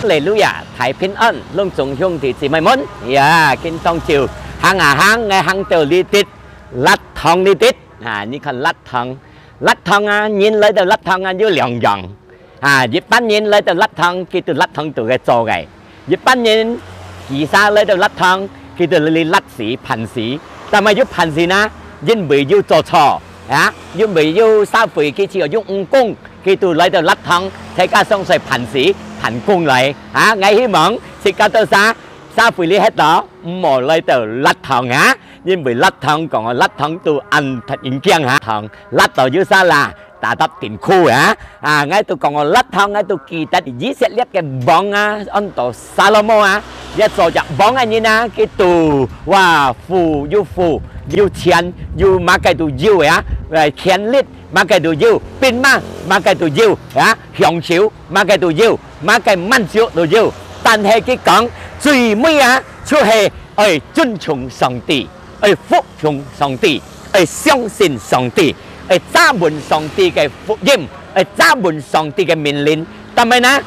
Lê Lưu Dạ Thái Phiên Ân lông trùng hương thì chỉ mày muốn kinh tông chiều hàng ngày hàng tiểu li tít lát thong li tít như con lát thong nhìn lấy từ lát thong như liang dòng dịp bán nhìn lấy từ lát thong khi từ lát thong từ cái trò này dịp bán nhìn kỳ xa lấy từ lát thong khi từ li lát sĩ pan sĩแต่มายุพันสีนะยินบียุโจชอยินบียุซาฝีกี่เชียวยุงกุ้งกี่ตัวเลยตัวลัดทองใช้การส่งใส่พันสีพันกุ้งเลยไงที่หมองสิการตัวซาฝีลีเฮ็ดต่อหมดเลยตัวลัดทองยินบีลัดทองก่อนลัดทองตัวอันถัดยิงเกี้ยงทองลัดต่อยุซาลาตาตับตินคู่ไงตัวก่อนลัดทองไงตัวกี่แต่ยี่เสียเรียกแกบองอันตัวซาโลโมยาโซจะบ้องอันนี้นะกี่ตัวว่าฟูยูเชียนยูมาไกตัวยูเขียนลิดมาไกตัวยูปินมาไกตัวยูหยองชิวมาไกตัวยูมาไกมันชิวตัวยู但係佢講最尾就係尊重上帝，服從上帝，相信上帝，揸滿上帝嘅福音，揸滿上帝嘅命令，但係呢，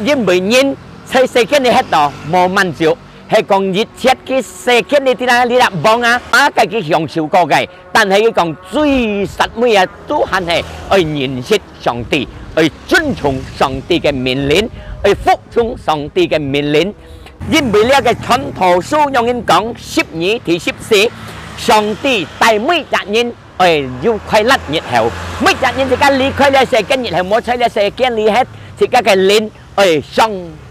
因為人喺世間呢喺度冇滿足，係講熱切嘅世間呢啲啦，你啦幫計佢享受過嘅，但係佢講最實尾都係認識上帝，尊重上帝嘅命令，服從上帝嘅命令。因為呢個傳道書用人講12至14，上帝帶每一人要快樂熱後，每一人就離開了世間熱後，冇在了世間裡hết，就個靈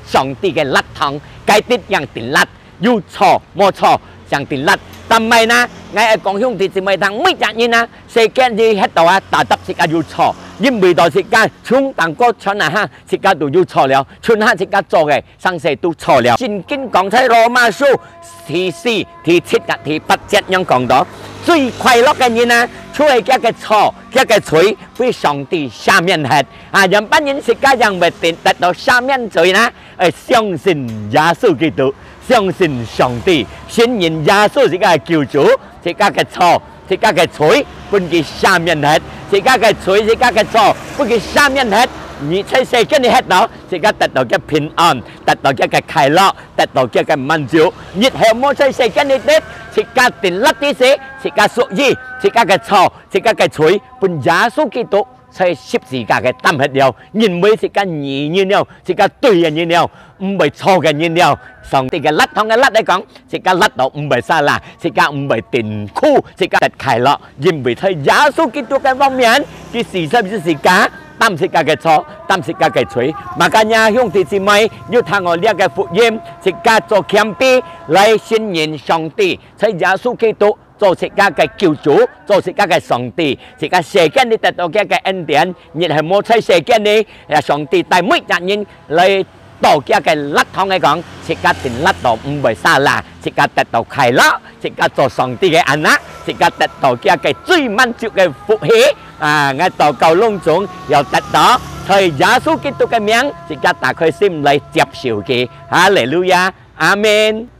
上帝嘅樂堂，該啲人定樂，要錯冇錯，上定樂。但係呢，我講兄弟姊妹聽，每一人世間裡喺度打得是個要錯。因為到時間從當個村時間都要錯了，村時間做嘅生死都錯了。聖經講喺羅馬書第4、第7、第8節樣講到，最快樂嘅人除係一個錯、一個罪，俾上帝赦免hết。人班人時間ยัง未得到赦免罪呢，相信耶穌基督，相信上帝，信任耶穌是個救主，是個錯。是家嘅罪，本佢赦免hết，是家嘅罪，是家嘅錯，本佢赦免hết。你喺世間你hết到，是家得到嘅平安，得到嘅快樂，得到嘅滿足。日後冇喺世間你得，是家定立啲事，是家屬於，是家嘅錯，是家嘅罪，本耶穌基督喺十字架嘅擔hết了，因為是家義人了，是家對人了，唔係錯嘅人了。上帝嘅甩堂嘅甩嚟講，是家甩到唔係沙啦，是家唔係定酷，是家快樂，因為喺耶穌基督嘅方面，佢事實是家，擔是家嘅錯，擔是家嘅罪。Makanya兄弟姊妹要聽我呢個福音，是家做謙卑嚟信任上帝，喺耶穌基督做是家嘅救主，做是家嘅上帝，是家世間你得到嘅恩典，而係冇喺世間你上帝帶每一人嚟。到家嘅甩堂嚟講，是家定甩到唔係沙啦，是家得到快樂，是家做上帝嘅兒女，是家得到家嘅最滿足嘅福氣。我禱告隆重又得到喺耶穌基督嘅名，是家打開心嚟接受嘅。哈利路亞，阿門。